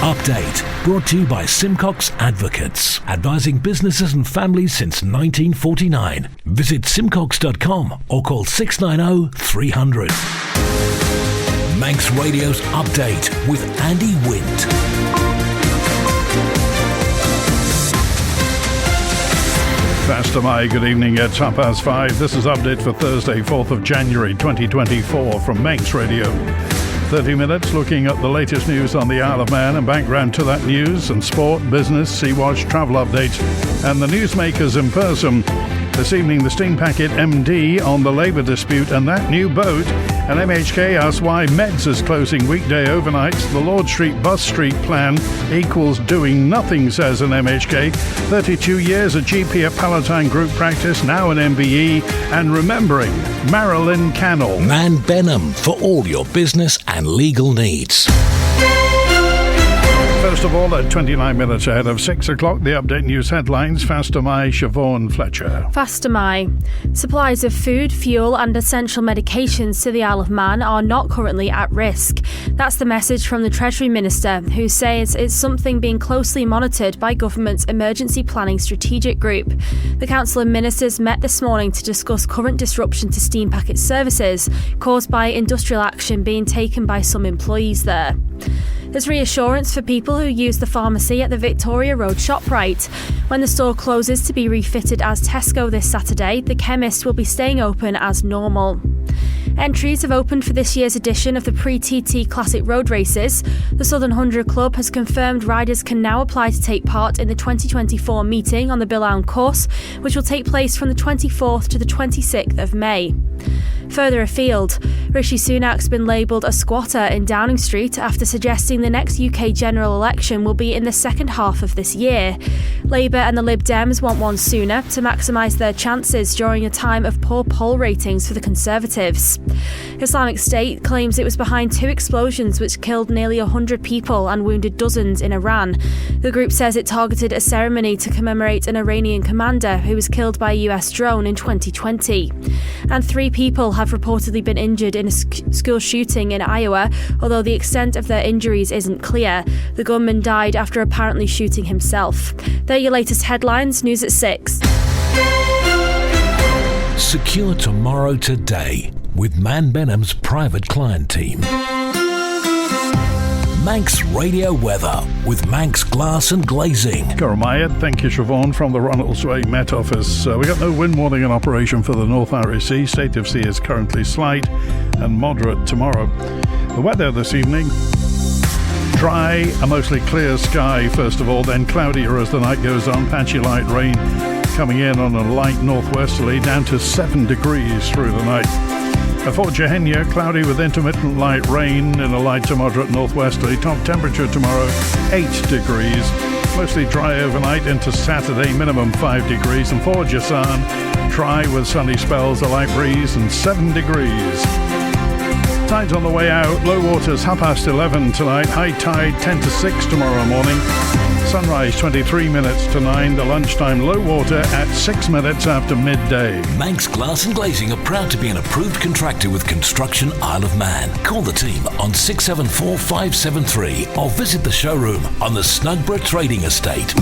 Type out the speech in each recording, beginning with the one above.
Update, brought to you by Simcox Advocates, advising businesses and families since 1949. Visit simcox.com or call 690 300. Manx Radio's Update with Andy Wint. Faster my good evening, it's 5:30. This is Update for Thursday, 4th of January 2024 from Manx Radio. 30 minutes looking at the latest news on the Isle of Man and background to that news and sport, business, Sea-Watch, travel updates and the newsmakers in person. This evening, the steam packet MD on the labour dispute and that new boat. And MHK asks why Meds is closing weekday overnights. The Lord Street Bus Street plan equals doing nothing, says an MHK. 32 years a GP at Palatine Group Practice, now an MBE. And remembering Marilyn Cannell. Man Benham for all your business and legal needs. First of all, at 29 minutes ahead of 6 o'clock, the Update News headlines. Faster my Siobhan Fletcher. Faster my. Supplies of food, fuel and essential medications to the Isle of Man are not currently at risk. That's the message from the Treasury Minister, who says it's something being closely monitored by Government's Emergency Planning Strategic Group. The Council of Ministers met this morning to discuss current disruption to steam packet services caused by industrial action being taken by some employees there. There's reassurance for people who use the pharmacy at the Victoria Road ShopRite. When the store closes to be refitted as Tesco this Saturday, the chemist will be staying open as normal. Entries have opened for this year's edition of the Pre-TT Classic Road Races. The Southern 100 Club has confirmed riders can now apply to take part in the 2024 meeting on the Billown course, which will take place from the 24th to the 26th of May. Further afield, Rishi Sunak's been labelled a squatter in Downing Street after suggesting the next UK general election will be in the second half of this year. Labour and the Lib Dems want one sooner to maximise their chances during a time of poor poll ratings for the Conservatives. Islamic State claims it was behind two explosions which killed nearly 100 people and wounded dozens in Iran. The group says it targeted a ceremony to commemorate an Iranian commander who was killed by a US drone in 2020. And 3 people have reportedly been injured in a school shooting in Iowa, although the extent of their injuries isn't clear. The gunman died after apparently shooting himself. They're your latest headlines. News at 6. Secure tomorrow today with Man Benham's private client team. Manx Radio Weather with Manx Glass and Glazing. Gormayet, thank you Siobhan from the Ronaldsway Met Office. We got no wind warning in operation for the North Irish Sea. State of sea is currently slight and moderate tomorrow. The weather this evening, dry, a mostly clear sky first of all, then cloudier as the night goes on. Patchy light rain coming in on a light northwesterly, down to 7 degrees through the night. For Jehenia, cloudy with intermittent light rain in a light to moderate northwesterly. Top temperature tomorrow, 8 degrees. Mostly dry overnight into Saturday, minimum 5 degrees. And for Jasan, dry with sunny spells, a light breeze and 7 degrees. Tide's on the way out. Low waters 11:30 tonight. High tide 10 to 6 tomorrow morning. Sunrise 23 minutes to 9. The lunchtime low water at 6 minutes after midday. Manx Glass and Glazing are proud to be an approved contractor with Construction Isle of Man. Call the team on 674 573 or visit the showroom on the Snugborough Trading Estate.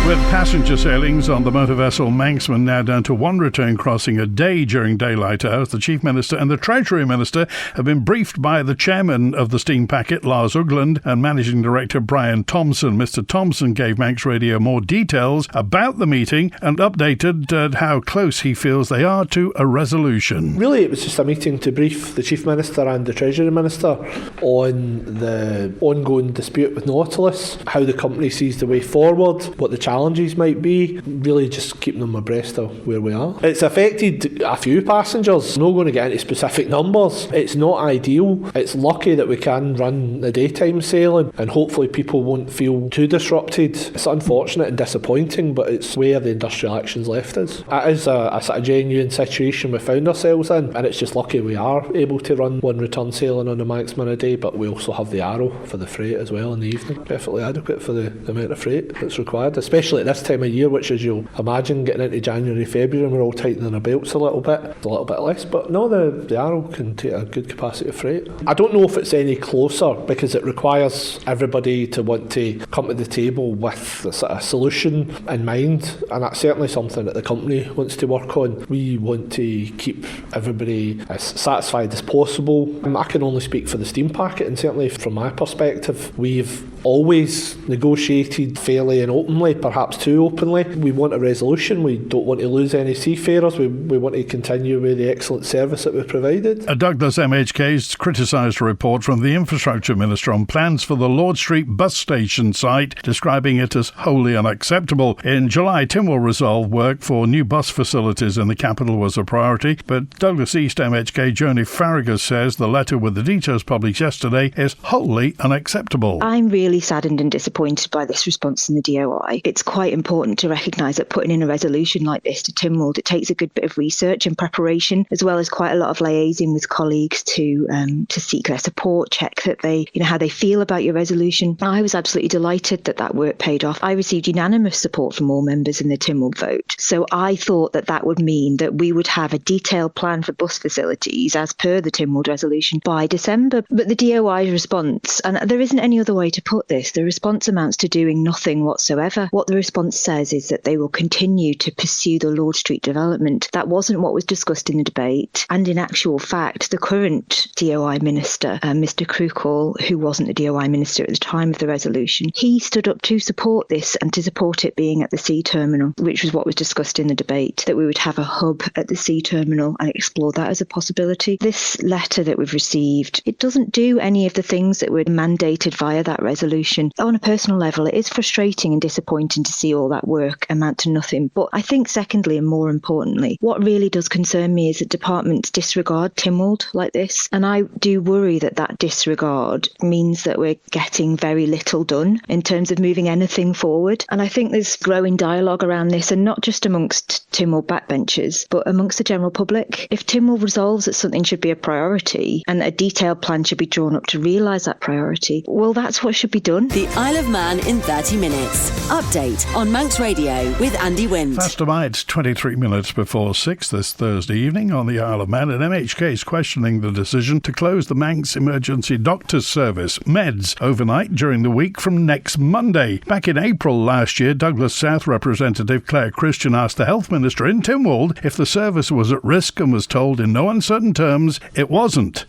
With passenger sailings on the motor vessel Manxman now down to 1 return crossing a day during daylight hours, the Chief Minister and the Treasury Minister have been briefed by the Chairman of the steam packet, Lars Ugland, and Managing Director Brian Thompson. Mr. Thompson gave Manx Radio more details about the meeting and updated how close he feels they are to a resolution. Really, it was just a meeting to brief the Chief Minister and the Treasury Minister on the ongoing dispute with Nautilus, how the company sees the way forward, what the challenges might be, really just keeping them abreast of where we are. It's affected a few passengers. I'm not going to get into specific numbers. It's not ideal. It's lucky that we can run the daytime sailing and hopefully people won't feel too disrupted. It's unfortunate and disappointing, but it's where the industrial action's left us. It is a sort of genuine situation we found ourselves in, and it's just lucky we are able to run 1 return sailing on the Manxman a day, but we also have the Arrow for the freight as well in the evening. Perfectly adequate for the amount of freight that's required, especially especially at this time of year, which, as you'll imagine, getting into January, February, and we're all tightening our belts a little bit less. But no, the Arrow can take a good capacity of freight. I don't know if it's any closer, because it requires everybody to want to come to the table with a sort of solution in mind, and that's certainly something that the company wants to work on. We want to keep everybody as satisfied as possible. I can only speak for the steam packet, and certainly from my perspective, we've always negotiated fairly and openly, perhaps too openly. We want a resolution. We don't want to lose any seafarers. We want to continue with the excellent service that we've provided. Douglas MHK's criticised a report from the Infrastructure Minister on plans for the Lord Street bus station site, describing it as wholly unacceptable. In July, Tynwald resolved work for new bus facilities in the capital was a priority, but Douglas East MHK Joni Farragut says the letter with the details published yesterday is wholly unacceptable. I'm really saddened and disappointed by this response in the DOI. It's quite important to recognise that putting in a resolution like this to Tynwald, it takes a good bit of research and preparation, as well as quite a lot of liaising with colleagues to seek their support, check that they, how they feel about your resolution. I was absolutely delighted that work paid off. I received unanimous support from all members in the Tynwald vote. So I thought that would mean that we would have a detailed plan for bus facilities as per the Tynwald resolution by December. But the DOI's response, and there isn't any other way to put this, the response amounts to doing nothing whatsoever. What the response says is that they will continue to pursue the Lord Street development. That wasn't what was discussed in the debate. And in actual fact, the current DOI minister, Mr. Krukal, who wasn't the DOI minister at the time of the resolution, he stood up to support this and to support it being at the sea terminal, which was what was discussed in the debate, that we would have a hub at the sea terminal and explore that as a possibility. This letter that we've received, it doesn't do any of the things that were mandated via that resolution. On a personal level, it is frustrating and disappointing to see all that work amount to nothing. But I think secondly, and more importantly, what really does concern me is that departments disregard Tynwald like this. And I do worry that disregard means that we're getting very little done in terms of moving anything forward. And I think there's growing dialogue around this, and not just amongst Tynwald backbenchers, but amongst the general public. If Tynwald resolves that something should be a priority and a detailed plan should be drawn up to realise that priority, well, that's what should be done. The Isle of Man in 30 minutes. Update on Manx Radio with Andy Wint. Fast tonight, it's 23 minutes before 6 this Thursday evening on the Isle of Man, and MHK is questioning the decision to close the Manx Emergency Doctors Service, MEDS, overnight during the week from next Monday. Back in April last year, Douglas South Representative Claire Christian asked the Health Minister in Tynwald if the service was at risk and was told in no uncertain terms it wasn't.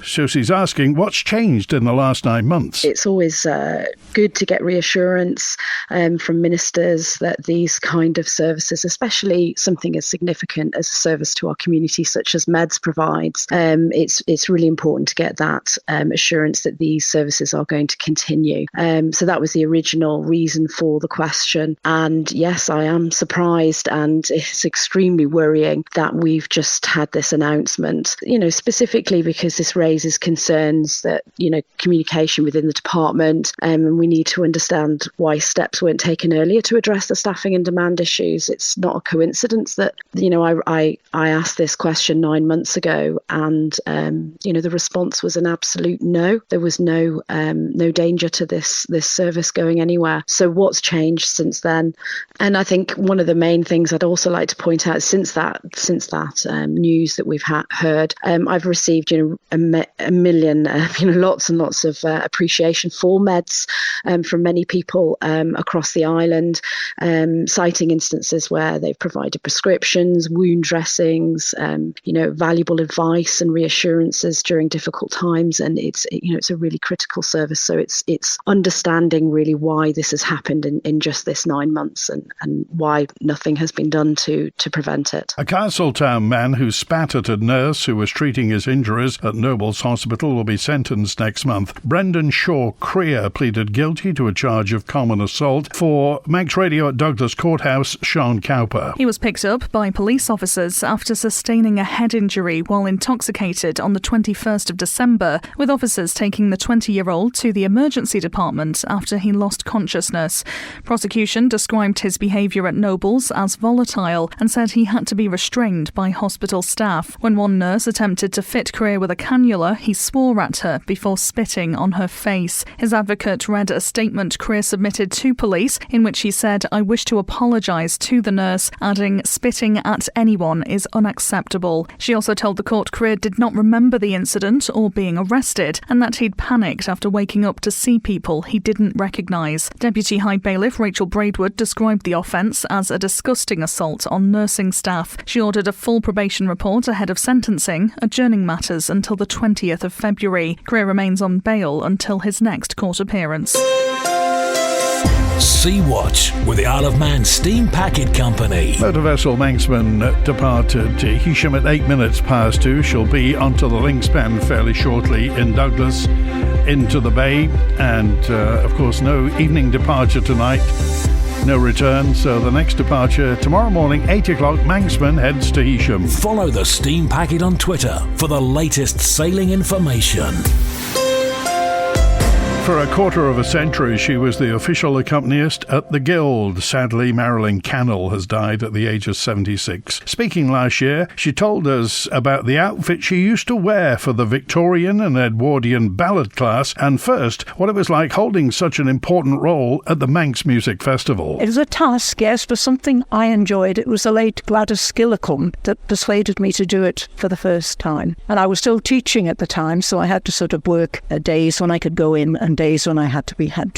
So she's asking, what's changed in the last 9 months? It's always good to get reassurance from ministers that these kind of services, especially something as significant as a service to our community such as MEDS provides, it's really important to get that assurance that these services are going to continue. So that was the original reason for the question. And yes, I am surprised, and it's extremely worrying that we've just had this announcement, specifically because this raises concerns that, communication within the department, and we need to understand why steps weren't taken earlier to address the staffing and demand issues. It's not a coincidence that, I asked this question 9 months ago, and, the response was an absolute no. There was no danger to this service going anywhere. So what's changed since then? And I think one of the main things I'd also like to point out since that news that we've heard, I've received, a million, lots and lots of appreciation for MEDS from many people across the island, citing instances where they've provided prescriptions, wound dressings, valuable advice and reassurances during difficult times. And it's a really critical service. So it's understanding really why this has happened in just this 9 months and why nothing has been done to prevent it. A Castletown man who spat at a nurse who was treating his injuries at Noble's Hospital will be sentenced next month. Brendan Shaw Creer pleaded guilty to a charge of common assault. For Manx Radio at Douglas Courthouse, Sean Cowper. He was picked up by police officers after sustaining a head injury while intoxicated on the 21st of December, with officers taking the 20-year-old to the emergency department after he lost consciousness. Prosecution described his behaviour at Noble's as volatile and said he had to be restrained by hospital staff. When one nurse attempted to fit Creer with a cannula jugular, he swore at her before spitting on her face. His advocate read a statement Creer submitted to police in which he said, "I wish to apologise to the nurse," adding, "Spitting at anyone is unacceptable." She also told the court Creer did not remember the incident or being arrested, and that he'd panicked after waking up to see people he didn't recognise. Deputy High Bailiff Rachel Braidwood described the offence as a disgusting assault on nursing staff. She ordered a full probation report ahead of sentencing, adjourning matters until the 20th of February. Creer remains on bail until his next court appearance. Sea-Watch with the Isle of Man Steam Packet Company. Motor vessel Manxman departed Heysham at 8 minutes past 2. She'll be onto the Linkspan fairly shortly in Douglas into the bay. And, of course, no evening departure tonight. No return, so the next departure tomorrow morning, 8 o'clock, Manxman heads to Heysham. Follow the Steam Packet on Twitter for the latest sailing information. For a quarter of a century, she was the official accompanist at the Guild. Sadly, Marilyn Cannell has died at the age of 76. Speaking last year, she told us about the outfit she used to wear for the Victorian and Edwardian ballad class, and first, what it was like holding such an important role at the Manx Music Festival. It was a task, yes, but something I enjoyed. It was the late Gladys Skillicum that persuaded me to do it for the first time. And I was still teaching at the time, so I had to sort of work days when I could go in and days when I had to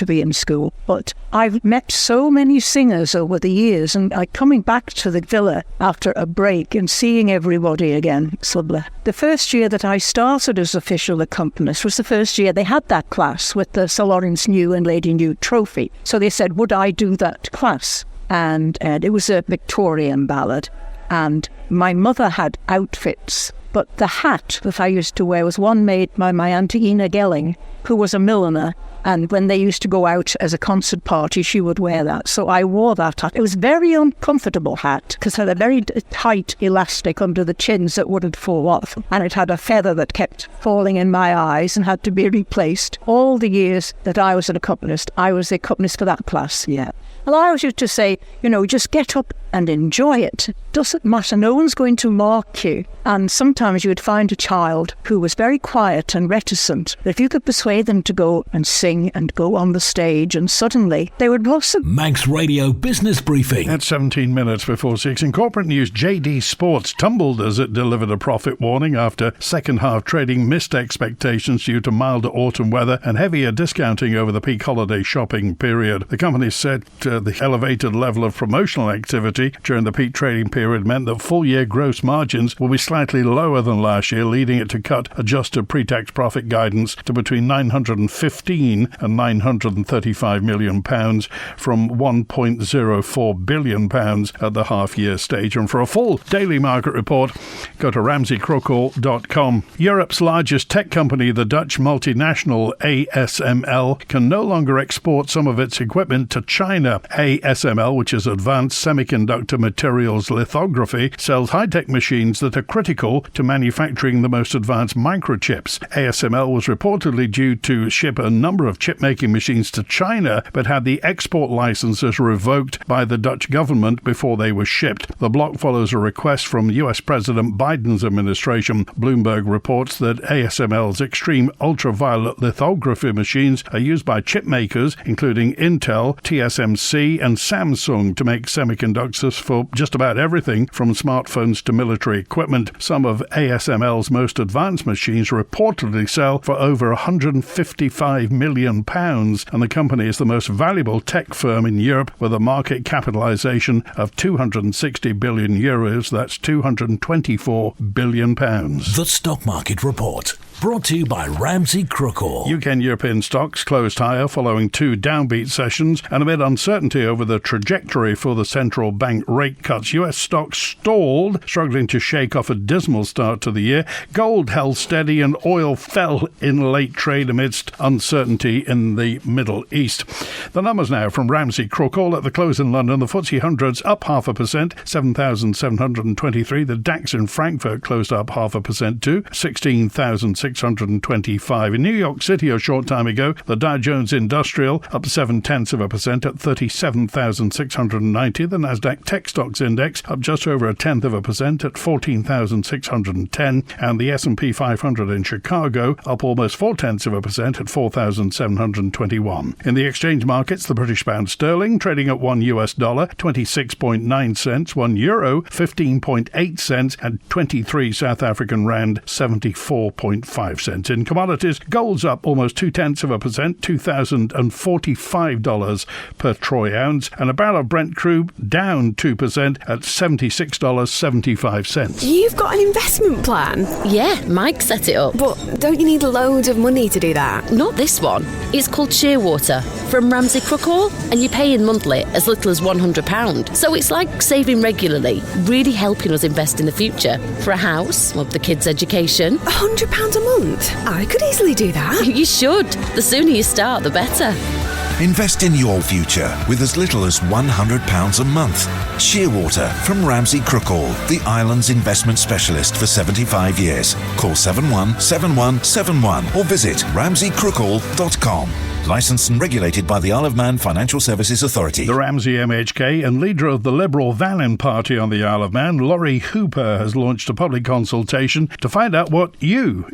be in school. But I've met so many singers over the years, and coming back to the villa after a break and seeing everybody again, it's lovely. The first year that I started as official accompanist was the first year they had that class with the Sir Lawrence New and Lady New trophy. So they said, would I do that class? And it was a Victorian ballad, and my mother had outfits. But the hat that I used to wear was one made by my Auntie Ina Gelling, who was a milliner. And when they used to go out as a concert party, she would wear that. So I wore that hat. It was a very uncomfortable hat because it had a very tight elastic under the chins that wouldn't fall off. And it had a feather that kept falling in my eyes and had to be replaced. All the years that I was an accompanist, I was the accompanist for that class, yeah. And I always used to say, just get up and enjoy it. It doesn't matter. No one's going to mark you. And sometimes you would find a child who was very quiet and reticent. But if you could persuade them to go and sing and go on the stage, and suddenly they would blossom. Manx Radio Business Briefing. At 17 minutes before 6. In corporate news, JD Sports tumbled as it delivered a profit warning after second half trading missed expectations due to milder autumn weather and heavier discounting over the peak holiday shopping period. The company said the elevated level of promotional activity during the peak trading period meant that full-year gross margins will be slightly lower than last year, leading it to cut adjusted pre-tax profit guidance to between £915 and £935 million from £1.04 billion at the half-year stage. And for a full daily market report, go to ramseycrookall.com. Europe's largest tech company, the Dutch multinational ASML, can no longer export some of its equipment to China. ASML, which is Advanced Semiconductor Materials Lithography, sells high-tech machines that are critical to manufacturing the most advanced microchips. ASML was reportedly due to ship a number of chip-making machines to China, but had the export licenses revoked by the Dutch government before they were shipped. The block follows a request from US President Biden's administration. Bloomberg reports that ASML's extreme ultraviolet lithography machines are used by chip makers, including Intel, TSMC, and Samsung, to make semiconductors for just about everything from smartphones to military equipment. Some of ASML's most advanced machines reportedly sell for over £155 million, and the company is the most valuable tech firm in Europe with a market capitalisation of €260 billion. That's £224 billion. The Stock Market Report. Brought to you by Ramsey Crookall. UK and European stocks closed higher following two downbeat sessions and amid uncertainty over the trajectory for the central bank rate cuts. US stocks stalled, struggling to shake off a dismal start to the year. Gold held steady and oil fell in late trade amidst uncertainty in the Middle East. The numbers now from Ramsey Crookall at the close in London. The FTSE 100's up 0.5%, 7,723. The DAX in Frankfurt closed up 0.5% too, 16,600. 625. In New York City a short time ago, the Dow Jones Industrial up 0.7% at 37,690. The Nasdaq Tech Stocks Index up just over 0.1% at 14,610. And the S&P 500 in Chicago up almost 0.4% at 4,721. In the exchange markets, the British pound sterling trading at $1 26.9 cents, €1 15.8 cents, and 23 South African rand 74.5 cents. In commodities, gold's up almost 0.2%, $2,045 per troy ounce, and a barrel of Brent crude down 2% at $76.75. You've got an investment plan? Yeah, Mike set it up. But don't you need loads of money to do that? Not this one. It's called Shearwater from Ramsey Cruckall, and you pay in monthly as little as £100. So it's like saving regularly, really helping us invest in the future. For a house, or the kids' education. £100 a month? I could easily do that. You should. The sooner you start, the better. Invest in your future with as little as £100 a month. Shearwater from Ramsey Cruckall, the island's investment specialist for 75 years. Call 717171 or visit ramseycruckall.com. Licensed and regulated by the Isle of Man Financial Services Authority. The Ramsey MHK and leader of the Liberal Vannin Party on the Isle of Man, Laurie Hooper, has launched a public consultation to find out what do you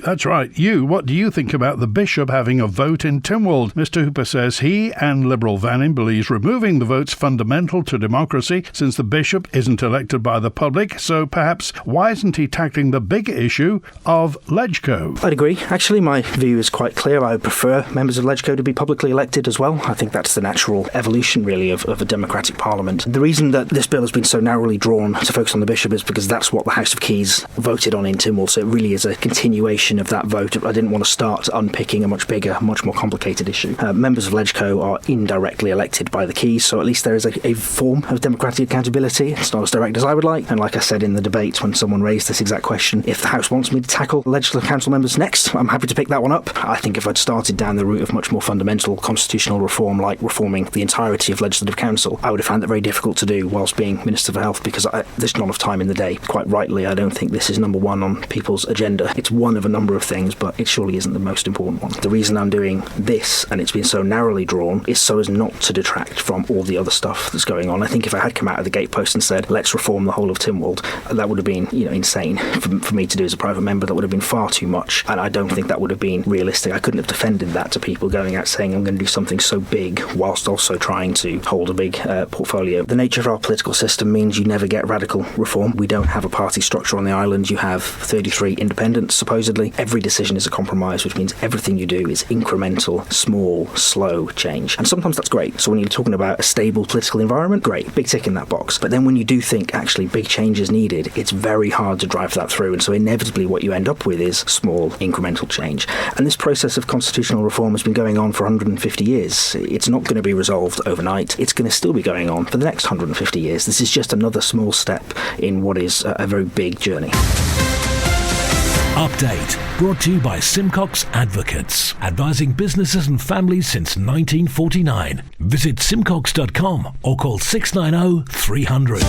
think about the Bishop having a vote in Tynwald. Mr Hooper says he and Liberal Vannin believes removing the vote's fundamental to democracy since the Bishop isn't elected by the public, so perhaps why isn't he tackling the big issue of Legco? I'd agree. Actually, my view is quite clear. I would prefer members of Legco to be publicly elected as well. I think that's the natural evolution, really, of a democratic parliament. The reason that this bill has been so narrowly drawn to focus on the Bishop is because that's what the House of Keys voted on in Tynwald, so it really is a continuation of that vote. I didn't want to start unpicking a much bigger, much more complicated issue. Members of Legco are indirectly elected by the Keys, so at least there is a form of democratic accountability. It's not as direct as I would like, and like I said in the debate when someone raised this exact question, if the House wants me to tackle legislative council members next, I'm happy to pick that one up. I think if I'd started down the route of much more fundamental constitutional reform, like reforming the entirety of legislative council, I would have found that very difficult to do whilst being Minister for Health, because there's not enough time in the day. Quite rightly, I don't think this is number one on people's agenda. It's one of a number of things, but it surely isn't the most important one. The reason I'm doing this, and it's been so narrowly drawn, is so as not to detract from all the other stuff that's going on. I think if I had come out of the gatepost and said, let's reform the whole of Tynwald, that would have been, insane for me to do as a private member. That would have been far too much, and I don't think that would have been realistic. I couldn't have defended that to people going out saying I'm going to do something so big whilst also trying to hold a big portfolio. The nature of our political system means you never get radical reform. We don't have a party structure on the island. You have 33 independents, supposedly. Every decision is a compromise, which means everything you do is incremental, small, slow change. And sometimes that's great. So when you're talking about a stable political environment, great, big tick in that box. But then when you do think actually big change is needed, it's very hard to drive that through. And so inevitably what you end up with is small, incremental change. And this process of constitutional reform has been going on for 150 years. It's not going to be resolved overnight. It's going to still be going on for the next 150 years. This is just another small step in what is a very big journey. Update brought to you by Simcox Advocates, advising businesses and families since 1949. Visit simcox.com or call 690 300.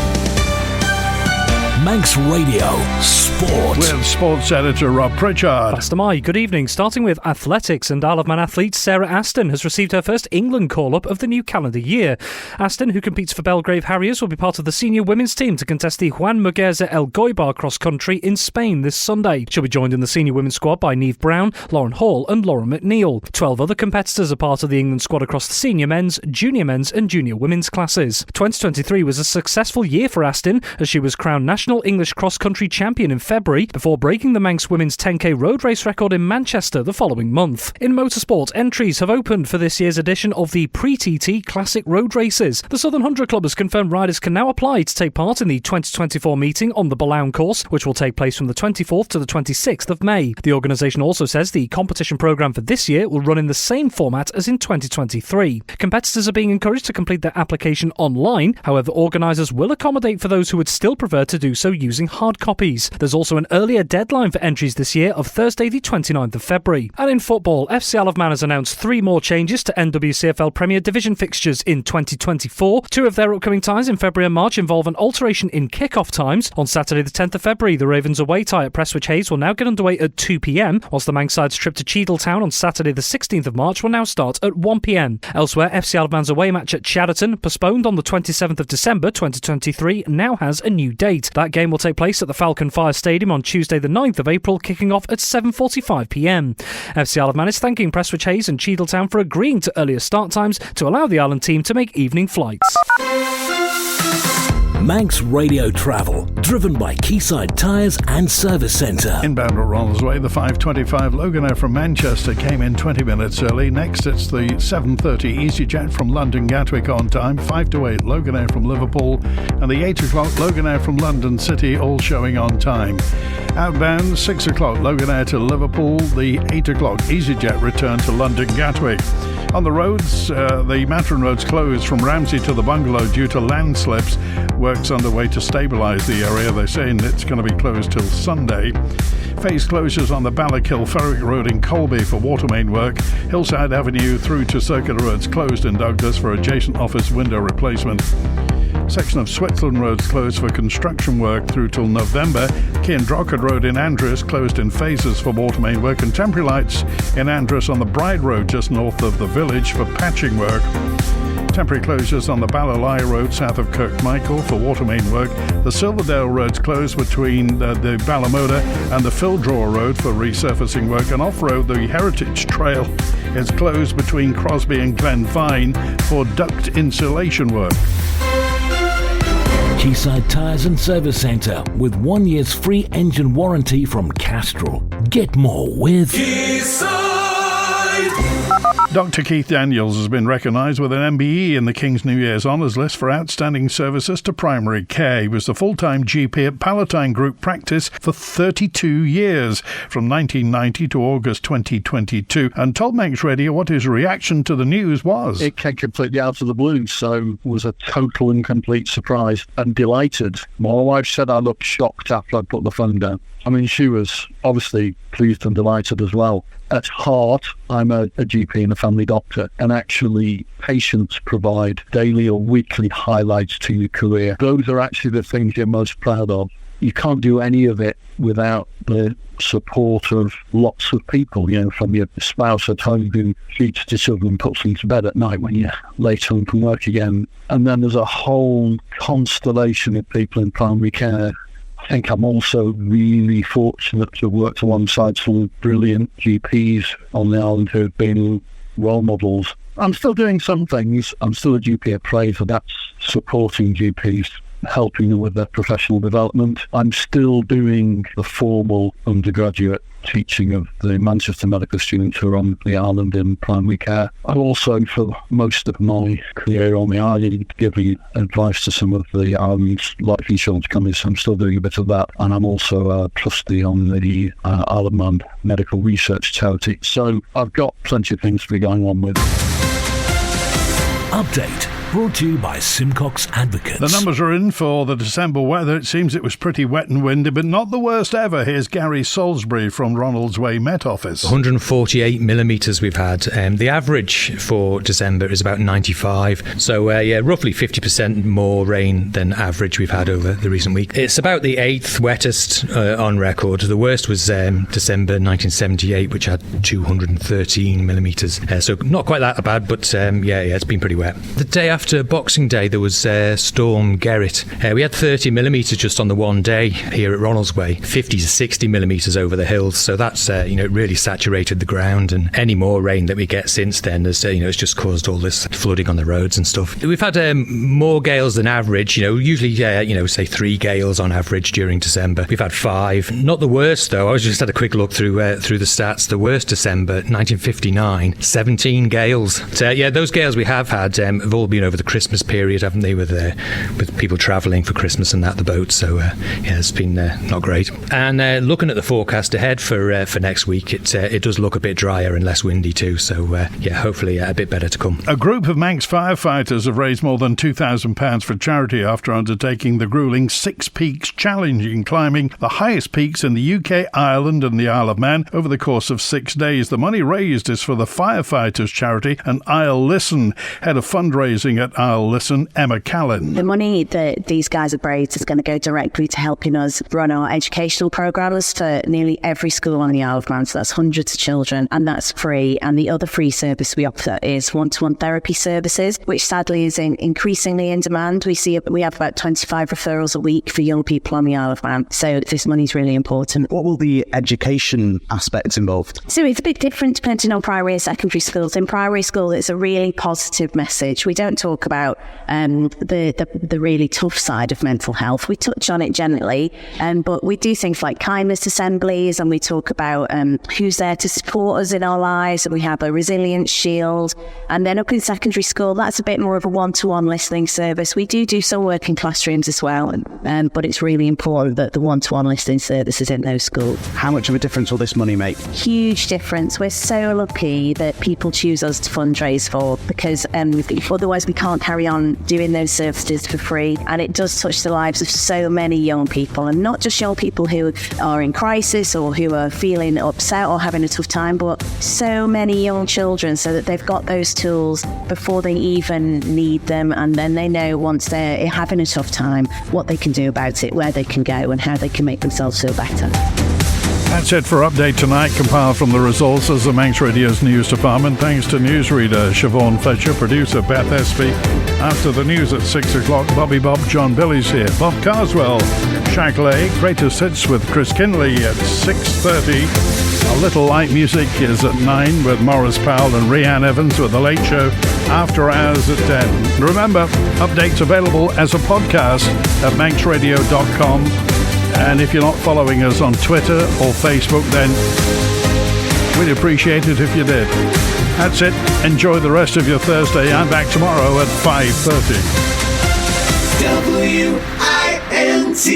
Manx Radio Sport. With sports editor Rob Pritchard. Pastor Mai, good evening. Starting with athletics, and Isle of Man athlete Sarah Aston has received her first England call-up of the new calendar year. Aston, who competes for Belgrave Harriers, will be part of the senior women's team to contest the Juan Muguerza El Goibar cross-country in Spain this Sunday. She'll be joined in the senior women's squad by Niamh Brown, Lauren Hall and Laura McNeil. 12 other competitors are part of the England squad across the senior men's, junior men's and junior women's classes. 2023 was a successful year for Aston, as she was crowned National English cross-country champion in February before breaking the Manx women's 10k road race record in Manchester the following month. In motorsport, entries have opened for this year's edition of the Pre-TT Classic Road Races. The Southern 100 Club has confirmed riders can now apply to take part in the 2024 meeting on the Balaun course, which will take place from the 24th to the 26th of May. The organisation also says the competition programme for this year will run in the same format as in 2023. Competitors are being encouraged to complete their application online. However, organisers will accommodate for those who would still prefer to do so using hard copies. There's also an earlier deadline for entries this year of Thursday the 29th of February. And in football, FC Isle of Man has announced 3 more changes to NWCFL Premier Division fixtures in 2024. 2 of their upcoming ties in February and March involve an alteration in kick-off times. On Saturday the 10th of February, the Ravens away tie at Prestwich Hayes will now get underway at 2 p.m, whilst the Manxide's trip to Cheadletown on Saturday the 16th of March will now start at 1 p.m. Elsewhere, FC Isle of Man's away match at Chadderton, postponed on the 27th of December 2023, now has a new date. That game will take place at the Falcon Fire Stadium on Tuesday the 9th of April, kicking off at 7:45 p.m. FC Isle of Man is thanking Prestwich Hayes and Cheadletown for agreeing to earlier start times to allow the island team to make evening flights. Manx Radio Travel, driven by Quayside Tyres and Service Centre. Inbound at Ronald's Way, the 5:25 Loganair from Manchester came in 20 minutes early. Next, it's the 7:30 EasyJet from London Gatwick on time, 5 to 8 Loganair from Liverpool, and the 8 o'clock Loganair from London City, all showing on time. Outbound, 6 o'clock Loganair to Liverpool, the 8 o'clock EasyJet return to London Gatwick. On the roads, the Matron Road's closed from Ramsey to the Bungalow due to landslips. Works underway to stabilise the area. They're saying it's going to be closed till Sunday. Phase closures on the Ballakill Ferrick Road in Colby for water main work. Hillside Avenue through to Circular Road's closed in Douglas for adjacent office window replacement. Section of Switzerland Road's closed for construction work through till November. Keandrockard Road in Andreas closed in phases for water main work, and temporary lights in Andreas on the Bride Road just north of the village for patching work. Temporary closures on the Ballalai Road south of Kirkmichael for water main work. The Silverdale Road's closed between the Ballamoda and the Phildraw Road for resurfacing work, and off-road the Heritage Trail is closed between Crosby and Glenvine for duct insulation work. Quayside Tyres and Service Centre with 1 year's free engine warranty from Castrol. Get more with Dr. Keith Daniels has been recognised with an MBE in the King's New Year's Honours List for outstanding services to primary care. He was the full-time GP at Palatine Group Practice for 32 years, from 1990 to August 2022, and told Manx Radio what his reaction to the news was. It came completely out of the blue, so it was a total and complete surprise and delighted. My wife said I looked shocked after I put the phone down. I mean, she was obviously pleased and delighted as well. At heart, I'm a GP and a family doctor, and actually patients provide daily or weekly highlights to your career. Those are actually the things you're most proud of. You can't do any of it without the support of lots of people, from your spouse at home who feeds the children and puts them to bed at night when you're late home from work again. And then there's a whole constellation of people in primary care. I think I'm also really fortunate to have worked alongside some brilliant GPs on the island who have been role models. I'm still doing some things. I'm still a GP appraiser. That's supporting GPs, helping them with their professional development. I'm still doing the formal undergraduate teaching of the Manchester medical students who are on the island in primary care. I'm also, for most of my career on the island, giving advice to some of the island's life insurance companies. I'm still doing a bit of that, and I'm also a trustee on the Isle of Man Medical Research Charity. So I've got plenty of things to be going on with. Update. Brought to you by Simcox Advocates. The numbers are in for the December weather. It seems it was pretty wet and windy, but not the worst ever. Here's Gary Salisbury from Ronald's Way Met Office. 148 millimetres we've had. The average for December is about 95. So, roughly 50% more rain than average we've had over the recent week. It's about the 8th wettest on record. The worst was December 1978, which had 213 millimetres. So not quite that bad, but it's been pretty wet. The day after Boxing Day, there was Storm Gerrit. We had 30 millimetres just on the one day here at Ronald's Way, 50 to 60 millimetres over the hills. So that's it really saturated the ground, and any more rain that we get since then has it's just caused all this flooding on the roads and stuff. We've had more gales than average. Usually say 3 gales on average during December. We've had 5. Not the worst though. I just had a quick look through the stats. The worst December 1959, 17 gales. So those gales we have had have all been over the Christmas period, haven't they, with people travelling for Christmas and that, the boat. So it's been not great. And looking at the forecast ahead for next week, it does look a bit drier and less windy too. So hopefully a bit better to come. A group of Manx firefighters have raised more than £2,000 for charity after undertaking the gruelling Six Peaks Challenge, in climbing the highest peaks in the UK, Ireland and the Isle of Man over the course of 6 days. The money raised is for the firefighters charity and Isle Listen. Head of fundraising at Isle Listen, Emma Callan. The money that these guys have raised is going to go directly to helping us run our educational programmes for nearly every school on the Isle of Man. So that's hundreds of children, and that's free. And the other free service we offer is one-to-one therapy services, which sadly is increasingly in demand. We have about 25 referrals a week for young people on the Isle of Man. So this money is really important. What will the education aspects involved? So it's a bit different depending on primary and secondary schools. In primary school, it's a really positive message. We don't talk about the really tough side of mental health. We touch on it generally, but we do things like kindness assemblies, and we talk about who's there to support us in our lives, and we have a resilience shield. And then up in secondary school, that's a bit more of a one-to-one listening service. We do some work in classrooms as well, but it's really important that the one-to-one listening service is in those schools. How much of a difference will this money make? Huge difference. We're so lucky that people choose us to fundraise for, because otherwise we can't carry on doing those services for free. And it does touch the lives of so many young people, and not just young people who are in crisis or who are feeling upset or having a tough time, but so many young children, so that they've got those tools before they even need them, and then they know once they're having a tough time what they can do about it, where they can go and how they can make themselves feel better. That's it for Update Tonight, compiled from the resources of Manx Radio's news department. Thanks to newsreader Siobhan Fletcher, producer Beth Espy. After the news at 6 o'clock, Bobby Bob, John Billy's here. Bob Carswell, Shackley, Greatest Hits with Chris Kinley at 6:30. A Little Light Music is at 9 with Maurice Powell and Rhiann Evans with The Late Show. After Hours at 10. Remember, Update's available as a podcast at manxradio.com. And if you're not following us on Twitter or Facebook, then we'd appreciate it if you did. That's it. Enjoy the rest of your Thursday. I'm back tomorrow at 5:30. WINT